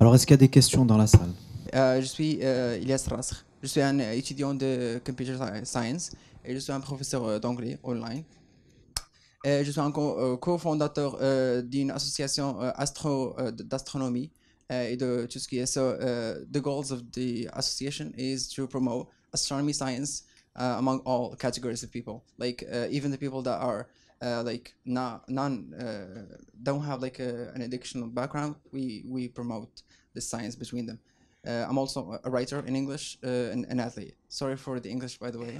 Alors, est-ce qu'il y a des questions dans la salle? Je suis Ilyas Rasr. Je suis un étudiant de Computer Science et je suis un professeur d'anglais online. Je suis un cofondateur d'une association d'astronomie et de tout ce qui est so. The goals of the association is to promote astronomy science among all categories of people, like even the people that are like don't have like an educational background. We promote the science between them. I'm also a writer in English and an athlete. Sorry for the English, by the way.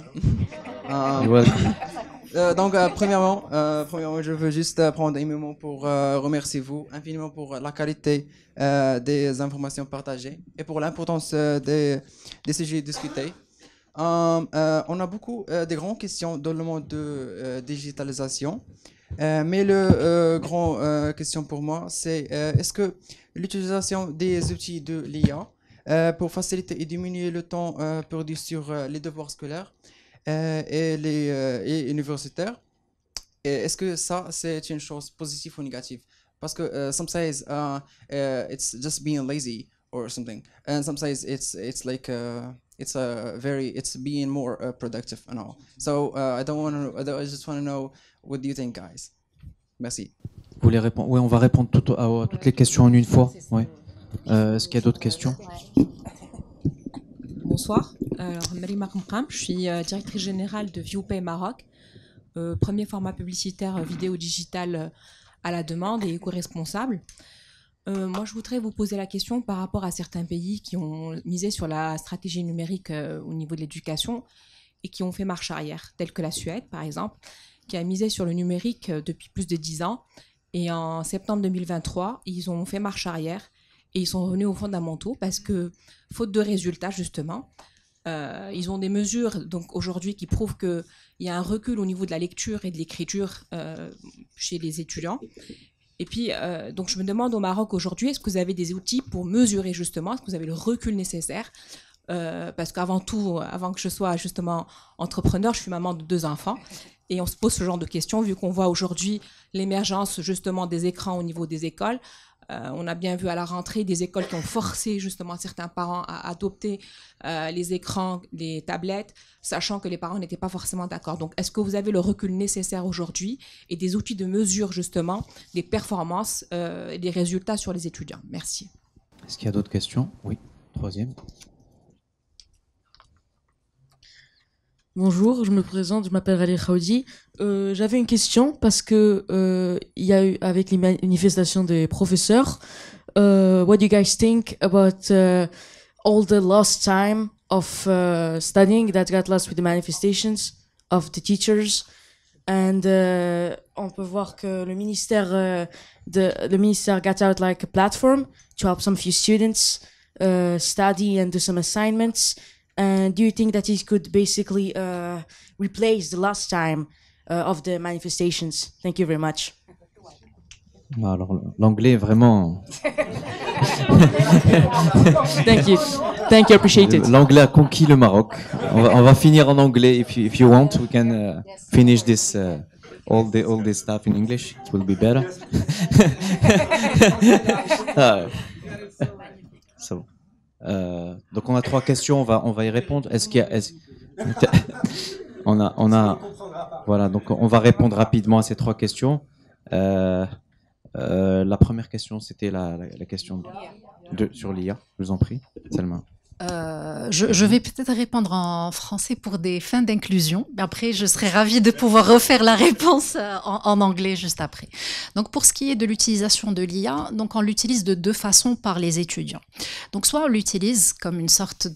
Donc, premièrement, je veux juste prendre un moment pour remercier vous infiniment pour la qualité des informations partagées et pour l'importance des sujets discutés. On a beaucoup de grandes questions dans le monde de digitalisation, mais le grand question pour moi, c'est est-ce que l'utilisation des outils de l'IA pour faciliter et diminuer le temps perdu sur les devoirs scolaires et les universitaires, est-ce que ça, c'est une chose positive ou négative? Parce que some says it's just being lazy or something, and some says it's like it's being more productive and all. So I just want to know, what do you think, guys? Merci. Vous voulez répondre? Oui, on va répondre à toutes les questions en une fois. Oui. Est-ce qu'il y a d'autres questions? Bonsoir, alors Marima Koumkram, je suis directrice générale de ViewPay Maroc, premier format publicitaire vidéo digital à la demande et éco-responsable. Moi, je voudrais vous poser la question par rapport à certains pays qui ont misé sur la stratégie numérique au niveau de l'éducation et qui ont fait marche arrière, tels que la Suède, par exemple, qui a misé sur le numérique depuis plus de 10 ans. Et en septembre 2023, ils ont fait marche arrière et ils sont revenus aux fondamentaux parce que, faute de résultats, justement, ils ont des mesures donc, aujourd'hui qui prouvent qu'il y a un recul au niveau de la lecture et de l'écriture chez les étudiants. Et puis, donc je me demande au Maroc aujourd'hui, est-ce que vous avez des outils pour mesurer justement, est-ce que vous avez le recul nécessaire parce qu'avant tout, avant que je sois justement entrepreneur, je suis maman de 2 enfants. Et on se pose ce genre de questions, vu qu'on voit aujourd'hui l'émergence justement des écrans au niveau des écoles. On a bien vu à la rentrée des écoles qui ont forcé justement certains parents à adopter les écrans, les tablettes, sachant que les parents n'étaient pas forcément d'accord. Donc, est-ce que vous avez le recul nécessaire aujourd'hui et des outils de mesure justement des performances et des résultats sur les étudiants? Merci. Est-ce qu'il y a d'autres questions? Oui, troisième. Bonjour, je me présente, je m'appelle Valérie Khaoudi. J'avais une question parce que il y a eu avec les manifestations des professeurs. What do you guys think about all the lost time of studying that got lost with the manifestations of the teachers? And on peut voir que le ministère got out like a platform to help some few students study and do some assignments. And do you think that it could basically replace the lost time of the manifestations? Thank you very much. Alors, l'anglais est vraiment... Thank you, appreciate it. L'anglais a conquis le Maroc. On va finir en anglais. If you want, we can finish this all this stuff in English. It will be better. So. Donc on a 3 questions, on va y répondre. Est-ce qu'il y a on a voilà, donc on va répondre rapidement à ces 3 questions. La première question, c'était la question sur l'IA. Je vous en prie, Salma. Je vais peut-être répondre en français pour des fins d'inclusion. Après, je serais ravie de pouvoir refaire la réponse en anglais juste après. Donc, pour ce qui est de l'utilisation de l'IA, donc on l'utilise de 2 façons par les étudiants. Donc, soit on l'utilise comme une sorte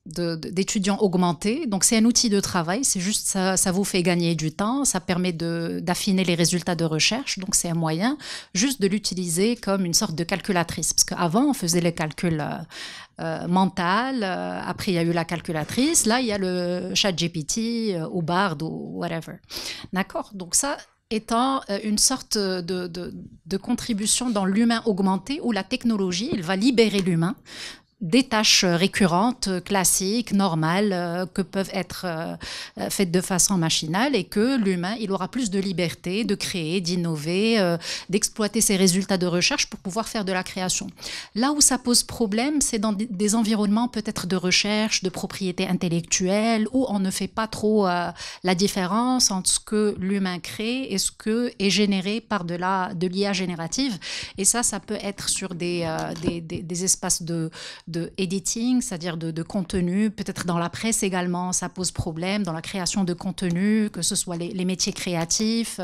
d'étudiants augmentés. Donc, c'est un outil de travail. C'est juste ça vous fait gagner du temps. Ça permet d'affiner les résultats de recherche. Donc, c'est un moyen juste de l'utiliser comme une sorte de calculatrice. Parce qu'avant, on faisait les calculs mental, après il y a eu la calculatrice, là il y a le ChatGPT ou Bard ou whatever. D'accord? Donc ça étant une sorte de contribution dans l'humain augmenté où la technologie, elle va libérer l'humain des tâches récurrentes, classiques, normales, que peuvent être faites de façon machinale, et que l'humain, il aura plus de liberté de créer, d'innover, d'exploiter ses résultats de recherche pour pouvoir faire de la création. Là où ça pose problème, c'est dans des environnements peut-être de recherche, de propriété intellectuelle, où on ne fait pas trop la différence entre ce que l'humain crée et ce que est généré par de l'IA générative. Et ça peut être sur des espaces de editing, c'est-à-dire de contenu, peut-être dans la presse également, ça pose problème, dans la création de contenu, que ce soit les métiers créatifs,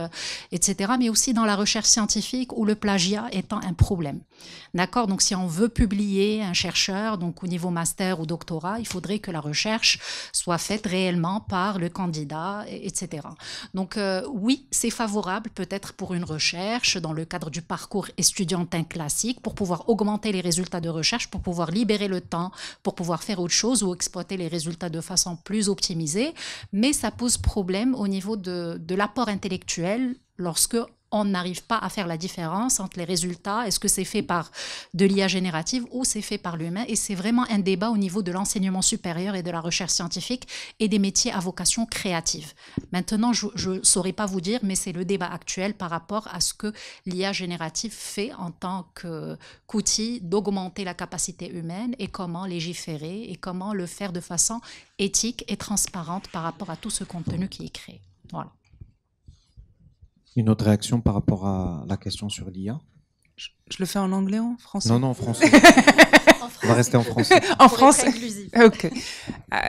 etc., mais aussi dans la recherche scientifique, où le plagiat étant un problème. D'accord? Donc, si on veut publier un chercheur, donc au niveau master ou doctorat, il faudrait que la recherche soit faite réellement par le candidat, etc. Donc, oui, c'est favorable peut-être pour une recherche dans le cadre du parcours étudiantin classique, pour pouvoir augmenter les résultats de recherche, pour pouvoir libérer le temps, pour pouvoir faire autre chose ou exploiter les résultats de façon plus optimisée. Mais ça pose problème au niveau de l'apport intellectuel lorsque on n'arrive pas à faire la différence entre les résultats, est-ce que c'est fait par de l'IA générative ou c'est fait par l'humain. Et c'est vraiment un débat au niveau de l'enseignement supérieur et de la recherche scientifique et des métiers à vocation créative. Maintenant, je ne saurais pas vous dire, mais c'est le débat actuel par rapport à ce que l'IA générative fait en tant qu'outil d'augmenter la capacité humaine, et comment légiférer et comment le faire de façon éthique et transparente par rapport à tout ce contenu qui est créé. Voilà. Une autre réaction par rapport à la question sur l'IA? Je le fais en anglais ou en français? Non, en français. On va rester en français. En français. Ok.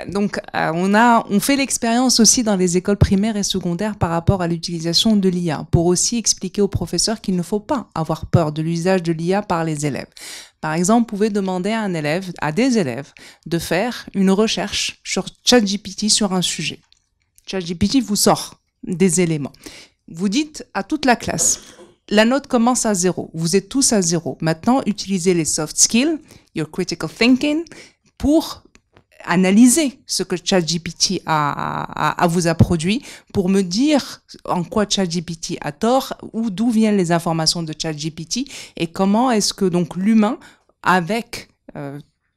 Donc, on fait l'expérience aussi dans les écoles primaires et secondaires par rapport à l'utilisation de l'IA, pour aussi expliquer aux professeurs qu'il ne faut pas avoir peur de l'usage de l'IA par les élèves. Par exemple, vous pouvez demander à des élèves de faire une recherche sur ChatGPT sur un sujet. ChatGPT vous sort des éléments. Vous dites à toute la classe, la note commence à 0. Vous êtes tous à 0. Maintenant, utilisez les soft skills, your critical thinking, pour analyser ce que ChatGPT vous a produit, pour me dire en quoi ChatGPT a tort, ou d'où viennent les informations de ChatGPT, et comment est-ce que donc l'humain, avec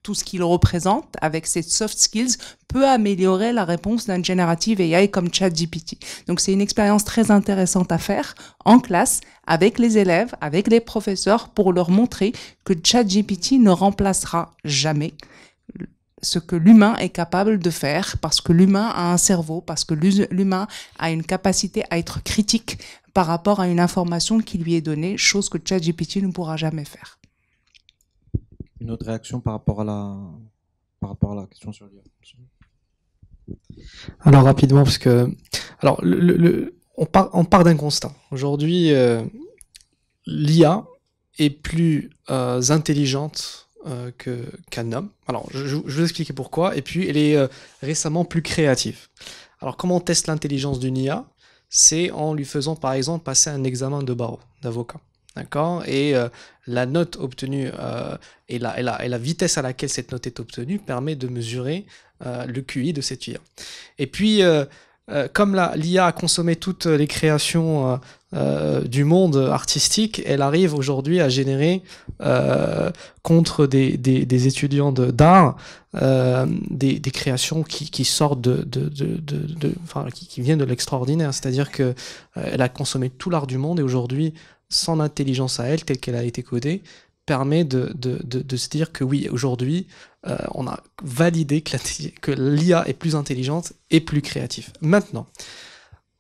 tout ce qu'il représente, avec ses soft skills, peut améliorer la réponse d'un generative AI comme ChatGPT. Donc, c'est une expérience très intéressante à faire en classe, avec les élèves, avec les professeurs, pour leur montrer que ChatGPT ne remplacera jamais ce que l'humain est capable de faire, parce que l'humain a un cerveau, parce que l'humain a une capacité à être critique par rapport à une information qui lui est donnée, chose que ChatGPT ne pourra jamais faire. Une autre réaction par rapport à la question sur l'IA? Alors rapidement, parce que on part d'un constat. Aujourd'hui, l'IA est plus intelligente qu'un homme. Alors je vais vous expliquer pourquoi. Et puis elle est récemment plus créative. Alors comment on teste l'intelligence d'une IA? C'est en lui faisant par exemple passer un examen de barreau, d'avocat. D'accord? Et la note obtenue et la vitesse à laquelle cette note est obtenue permet de mesurer le QI de cette IA. Et puis, comme l'IA a consommé toutes les créations du monde artistique, elle arrive aujourd'hui à générer contre des étudiants d'art des créations qui sortent qui viennent de l'extraordinaire. C'est-à-dire que elle a consommé tout l'art du monde, et aujourd'hui, son intelligence à elle, telle qu'elle a été codée, permet de se dire que oui, aujourd'hui, on a validé que l'IA est plus intelligente et plus créative. Maintenant,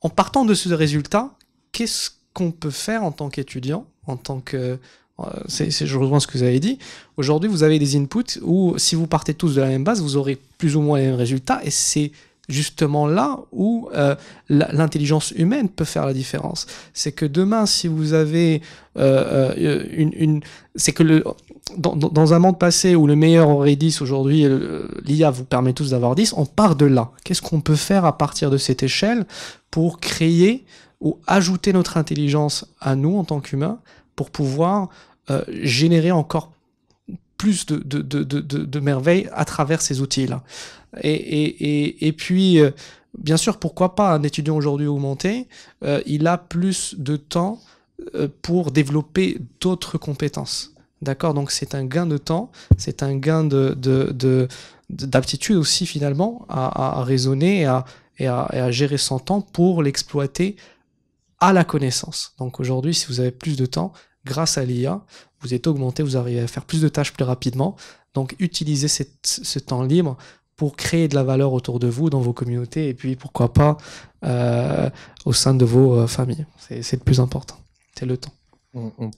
en partant de ce résultat, qu'est-ce qu'on peut faire en tant qu'étudiant, en tant que... je rejoins ce que vous avez dit. Aujourd'hui, vous avez des inputs où, si vous partez tous de la même base, vous aurez plus ou moins les mêmes résultats, et c'est justement là où l'intelligence humaine peut faire la différence. C'est que demain, si vous avez c'est que dans un monde passé où le meilleur aurait 10, aujourd'hui l'IA vous permet tous d'avoir 10, on part de là. Qu'est-ce qu'on peut faire à partir de cette échelle pour créer ou ajouter notre intelligence à nous en tant qu'humains, pour pouvoir générer encore plus de merveilles à travers ces outils-là. Et puis, bien sûr, pourquoi pas un étudiant aujourd'hui augmenté, il a plus de temps pour développer d'autres compétences. D'accord, donc c'est un gain de temps, c'est un gain d'aptitude aussi finalement à raisonner et à gérer son temps pour l'exploiter à la connaissance. Donc aujourd'hui, si vous avez plus de temps, grâce à l'IA, vous êtes augmenté, vous arrivez à faire plus de tâches plus rapidement. Donc utilisez ce temps libre pour créer de la valeur autour de vous, dans vos communautés, et puis pourquoi pas au sein de vos familles. C'est le plus important, c'est le temps. On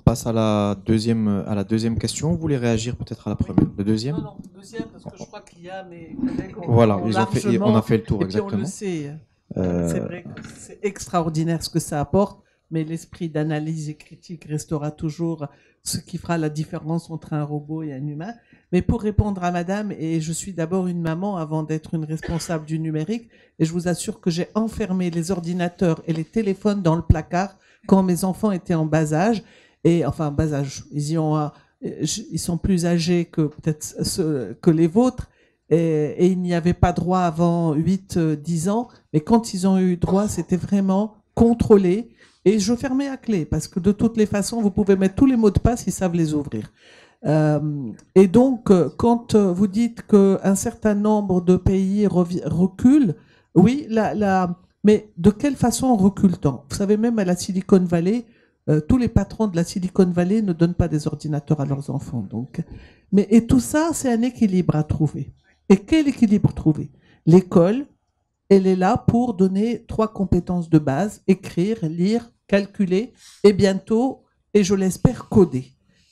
passe à la deuxième question. Vous voulez réagir peut-être à la première? Le deuxième? Non, deuxième, parce que je crois qu'il y a mes collègues Voilà, largement, on a fait le tour, et puis exactement. on le sait, c'est vrai que c'est extraordinaire ce que ça apporte, mais l'esprit d'analyse et critique restera toujours ce qui fera la différence entre un robot et un humain. Mais pour répondre à madame, et je suis d'abord une maman avant d'être une responsable du numérique, et je vous assure que j'ai enfermé les ordinateurs et les téléphones dans le placard quand mes enfants étaient en bas âge, et enfin bas âge, ils sont plus âgés que peut-être que les vôtres, et il n'y avait pas droit avant 8-10 ans, mais quand ils ont eu droit, c'était vraiment contrôlé, et je fermais à clé, parce que de toutes les façons, vous pouvez mettre tous les mots de passe, ils savent les ouvrir. Et donc, quand vous dites qu'un certain nombre de pays reculent, oui, mais de quelle façon recule-t-on? Vous savez, même à la Silicon Valley, tous les patrons de la Silicon Valley ne donnent pas des ordinateurs à leurs enfants. Donc. Et tout ça, c'est un équilibre à trouver. Et quel équilibre trouver? L'école, elle est là pour donner 3 compétences de base: écrire, lire, calculer, et bientôt, et je l'espère, coder.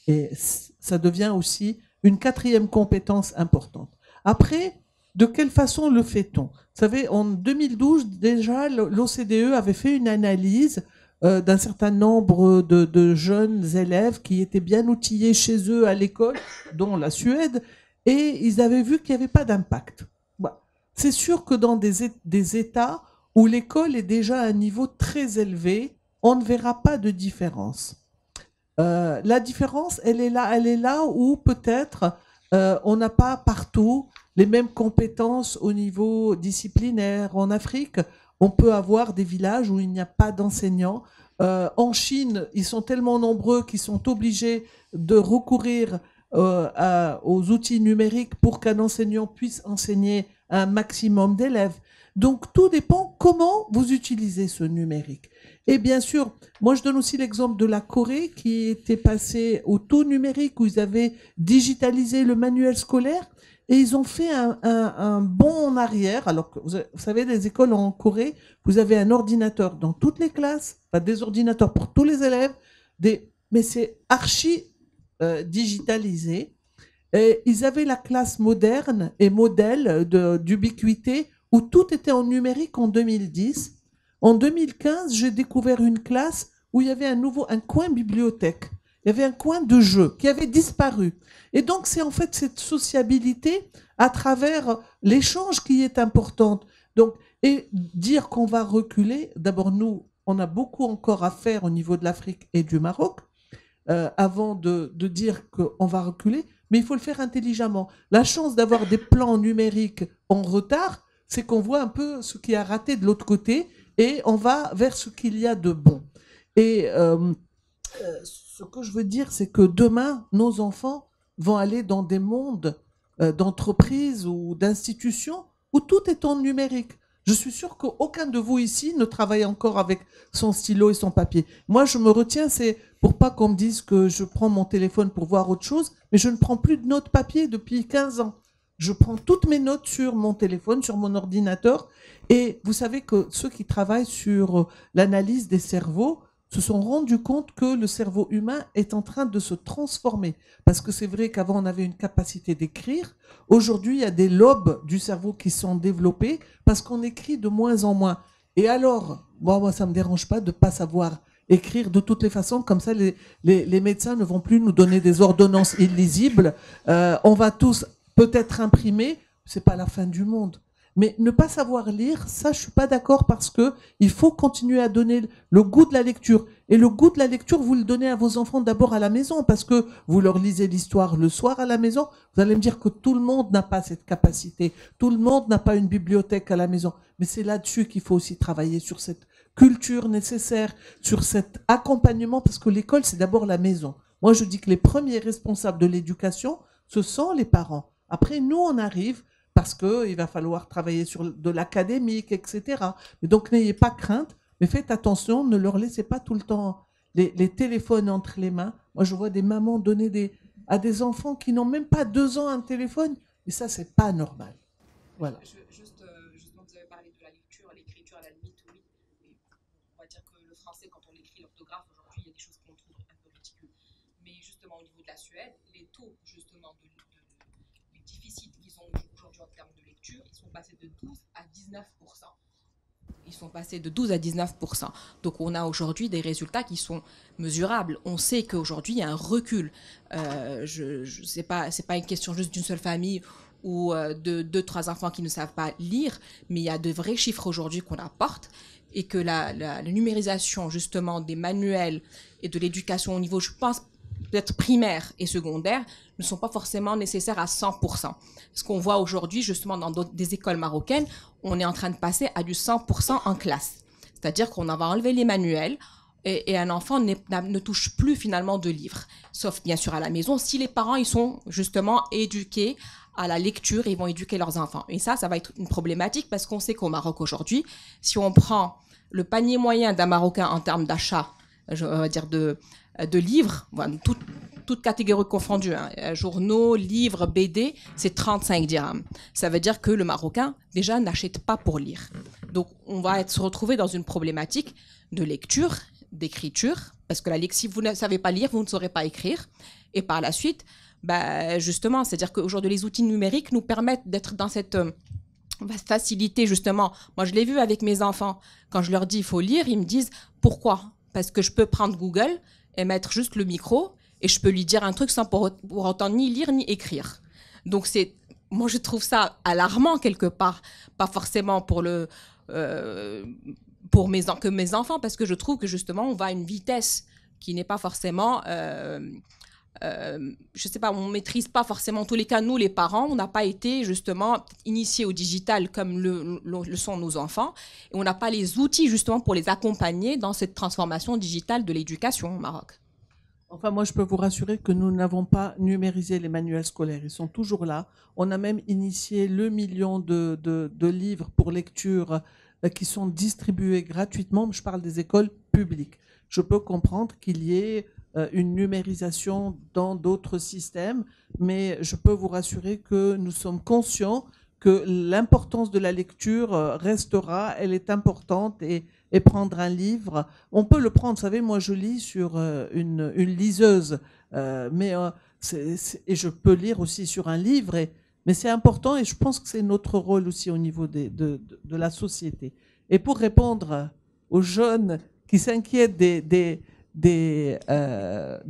Et ça devient aussi une 4e compétence importante. Après, de quelle façon le fait-on? Vous savez, en 2012, déjà, l'OCDE avait fait une analyse d'un certain nombre de jeunes élèves qui étaient bien outillés chez eux à l'école, dont la Suède, et ils avaient vu qu'il n'y avait pas d'impact. Bah, c'est sûr que dans des États où l'école est déjà à un niveau très élevé, on ne verra pas de différence. La différence, elle est là où peut-être on n'a pas partout les mêmes compétences au niveau disciplinaire. En Afrique, on peut avoir des villages où il n'y a pas d'enseignants. En Chine, ils sont tellement nombreux qu'ils sont obligés de recourir aux outils numériques pour qu'un enseignant puisse enseigner un maximum d'élèves. Donc, tout dépend comment vous utilisez ce numérique. Et bien sûr, moi, je donne aussi l'exemple de la Corée qui était passée au tout numérique, où ils avaient digitalisé le manuel scolaire et ils ont fait un bond en arrière. Alors que, vous savez, les écoles en Corée, vous avez un ordinateur dans toutes les classes, pas des ordinateurs pour tous les élèves, mais c'est archi digitalisé. Et ils avaient la classe moderne et modèle d'ubiquité où tout était en numérique en 2010. En 2015, j'ai découvert une classe où il y avait un coin bibliothèque. Il y avait un coin de jeu qui avait disparu. Et donc, c'est en fait cette sociabilité à travers l'échange qui est importante. Donc, et dire qu'on va reculer, d'abord, nous, on a beaucoup encore à faire au niveau de l'Afrique et du Maroc, avant de dire qu'on va reculer, mais il faut le faire intelligemment. La chance d'avoir des plans numériques en retard, c'est qu'on voit un peu ce qui a raté de l'autre côté et on va vers ce qu'il y a de bon. Et ce que je veux dire, c'est que demain, nos enfants vont aller dans des mondes d'entreprises ou d'institutions où tout est en numérique. Je suis sûre qu'aucun de vous ici ne travaille encore avec son stylo et son papier. Moi, je me retiens, c'est pour pas qu'on me dise que je prends mon téléphone pour voir autre chose, mais je ne prends plus de notes papier depuis 15 ans. Je prends toutes mes notes sur mon téléphone, sur mon ordinateur. Et vous savez que ceux qui travaillent sur l'analyse des cerveaux se sont rendus compte que le cerveau humain est en train de se transformer. Parce que c'est vrai qu'avant, on avait une capacité d'écrire. Aujourd'hui, il y a des lobes du cerveau qui sont développés parce qu'on écrit de moins en moins. Et alors, moi, ça ne me dérange pas de ne pas savoir écrire de toutes les façons. Comme ça, les médecins ne vont plus nous donner des ordonnances illisibles. On va tous peut-être imprimer. Ce n'est pas la fin du monde. Mais ne pas savoir lire, ça, je ne suis pas d'accord parce qu'il faut continuer à donner le goût de la lecture. Et le goût de la lecture, vous le donnez à vos enfants d'abord à la maison parce que vous leur lisez l'histoire le soir à la maison. Vous allez me dire que tout le monde n'a pas cette capacité. Tout le monde n'a pas une bibliothèque à la maison. Mais c'est là-dessus qu'il faut aussi travailler, sur cette culture nécessaire, sur cet accompagnement, parce que l'école, c'est d'abord la maison. Moi, je dis que les premiers responsables de l'éducation, ce sont les parents. Après, nous, on arrive parce qu'il va falloir travailler sur de l'académique, etc. Mais donc, n'ayez pas crainte, mais faites attention, ne leur laissez pas tout le temps les téléphones entre les mains. Moi, je vois des mamans donner à des enfants qui n'ont même pas 2 ans un téléphone, et ça, c'est pas normal. Voilà. Justement, vous avez parlé de la lecture, l'écriture à la limite, oui. Et on va dire que le français, quand on l'écrit, l'orthographe, aujourd'hui, il y a des choses qu'on trouve un peu ridicules. Mais justement, au niveau de la Suède, les taux, justement, les déficits qu'ils ont aujourd'hui en termes de lecture, ils sont passés de 12 à 19%. Ils sont passés de 12 à 19%. Donc on a aujourd'hui des résultats qui sont mesurables. On sait qu'aujourd'hui, il y a un recul. C'est pas une question juste d'une seule famille ou de 2-3 enfants qui ne savent pas lire, mais il y a de vrais chiffres aujourd'hui qu'on apporte et que la numérisation justement des manuels et de l'éducation au niveau, je pense, peut-être primaire et secondaire, ne sont pas forcément nécessaires à 100%. Ce qu'on voit aujourd'hui, justement, dans des écoles marocaines, on est en train de passer à du 100% en classe. C'est-à-dire qu'on va enlever les manuels et un enfant ne touche plus finalement de livres. Sauf, bien sûr, à la maison, si les parents, ils sont justement éduqués à la lecture, ils vont éduquer leurs enfants. Et ça va être une problématique parce qu'on sait qu'au Maroc aujourd'hui, si on prend le panier moyen d'un Marocain en termes d'achat, je vais dire de livres, voilà, toutes catégories confondues, hein, journaux, livres, BD, c'est 35 dirhams. Ça veut dire que le Marocain, déjà, n'achète pas pour lire. Donc, on va se retrouver dans une problématique de lecture, d'écriture, parce que si vous ne savez pas lire, vous ne saurez pas écrire. Et par la suite, justement, c'est-à-dire qu'aujourd'hui, les outils numériques nous permettent d'être dans cette facilité, justement. Moi, je l'ai vu avec mes enfants. Quand je leur dis il faut lire, ils me disent pourquoi ? Parce que je peux prendre Google et mettre juste le micro et je peux lui dire un truc sans pour autant ni lire ni écrire. Donc, moi, je trouve ça alarmant quelque part. Pas forcément pour mes enfants, parce que je trouve que justement, on va à une vitesse qui n'est pas forcément... je sais pas, on maîtrise pas forcément, en tous les cas, nous les parents, on n'a pas été justement initiés au digital comme le sont nos enfants, et on n'a pas les outils justement pour les accompagner dans cette transformation digitale de l'éducation au Maroc. Enfin, moi, je peux vous rassurer que nous n'avons pas numérisé les manuels scolaires. Ils sont toujours là. On a même initié le 1 million de livres pour lecture qui sont distribués gratuitement. Je parle des écoles publiques. Je peux comprendre qu'il y ait une numérisation dans d'autres systèmes, mais je peux vous rassurer que nous sommes conscients que l'importance de la lecture restera, elle est importante, et prendre un livre, on peut le prendre, vous savez, moi je lis sur une liseuse, et je peux lire aussi sur un livre, mais c'est important et je pense que c'est notre rôle aussi au niveau de la société. Et pour répondre aux jeunes qui s'inquiètent de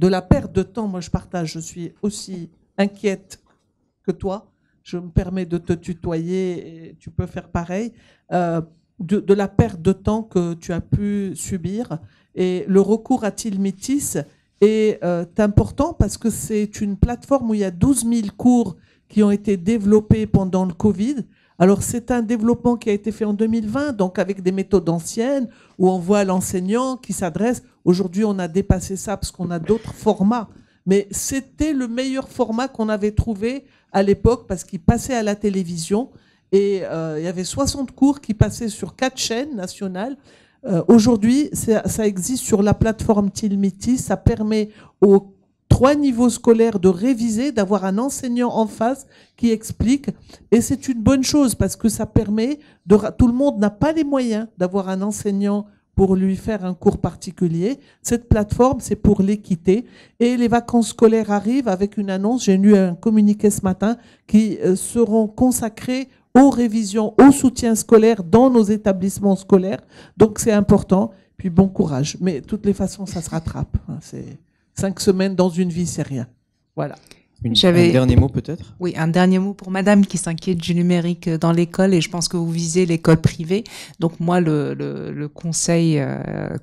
la perte de temps, moi je suis aussi inquiète que toi. Je me permets de te tutoyer et tu peux faire pareil. De la perte de temps que tu as pu subir. Et le recours à Tilmitis est important parce que c'est une plateforme où il y a 12 000 cours qui ont été développés pendant le Covid. Alors, c'est un développement qui a été fait en 2020, donc avec des méthodes anciennes, où on voit l'enseignant qui s'adresse. Aujourd'hui, on a dépassé ça parce qu'on a d'autres formats. Mais c'était le meilleur format qu'on avait trouvé à l'époque parce qu'il passait à la télévision. Et il y avait 60 cours qui passaient sur 4 chaînes nationales. Aujourd'hui, ça existe sur la plateforme Tilmitis. Ça permet aux 3 niveaux scolaires de réviser, d'avoir un enseignant en face qui explique. Et c'est une bonne chose parce que ça permet tout le monde n'a pas les moyens d'avoir un enseignant pour lui faire un cours particulier. Cette plateforme, c'est pour l'équité. Et les vacances scolaires arrivent avec une annonce. J'ai lu un communiqué ce matin qui seront consacrés aux révisions, au soutien scolaire dans nos établissements scolaires. Donc, c'est important. Puis, bon courage. Mais de toutes les façons, ça se rattrape. C'est 5 semaines dans une vie, c'est rien. Voilà. Un dernier mot peut-être ? Oui, un dernier mot pour madame qui s'inquiète du numérique dans l'école, et je pense que vous visez l'école privée. Donc moi, le conseil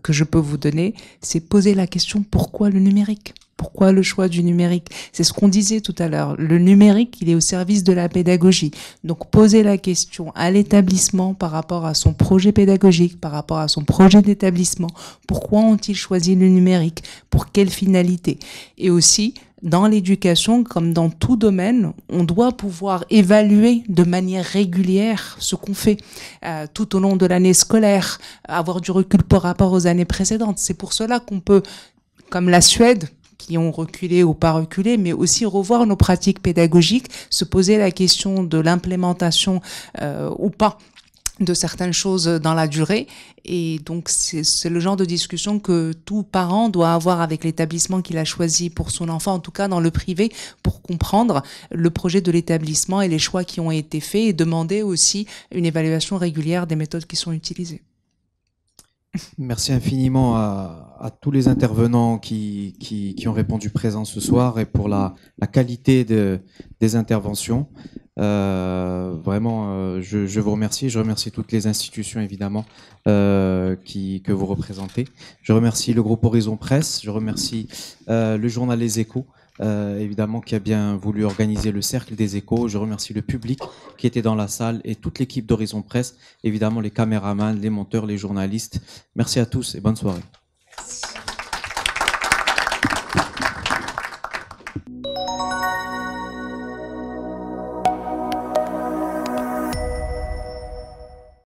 que je peux vous donner, c'est poser la question pourquoi le numérique ? Pourquoi le choix du numérique? C'est ce qu'on disait tout à l'heure. Le numérique, il est au service de la pédagogie. Donc, poser la question à l'établissement par rapport à son projet pédagogique, par rapport à son projet d'établissement. Pourquoi ont-ils choisi le numérique? Pour quelle finalité? Et aussi, dans l'éducation, comme dans tout domaine, on doit pouvoir évaluer de manière régulière ce qu'on fait tout au long de l'année scolaire, avoir du recul par rapport aux années précédentes. C'est pour cela qu'on peut, comme la Suède, qui ont reculé ou pas reculé, mais aussi revoir nos pratiques pédagogiques, se poser la question de l'implémentation ou pas de certaines choses dans la durée. Et donc, c'est le genre de discussion que tout parent doit avoir avec l'établissement qu'il a choisi pour son enfant, en tout cas dans le privé, pour comprendre le projet de l'établissement et les choix qui ont été faits, et demander aussi une évaluation régulière des méthodes qui sont utilisées. Merci infiniment à tous les intervenants qui ont répondu présents ce soir et pour la qualité des interventions. Vraiment, je vous remercie. Je remercie toutes les institutions, évidemment, que vous représentez. Je remercie le groupe Horizon Presse. Je remercie le journal Les Échos, évidemment, qui a bien voulu organiser le Cercle des Échos. Je remercie le public qui était dans la salle et toute l'équipe d'Horizon Presse, évidemment les caméramans, les monteurs, les journalistes. Merci à tous et bonne soirée.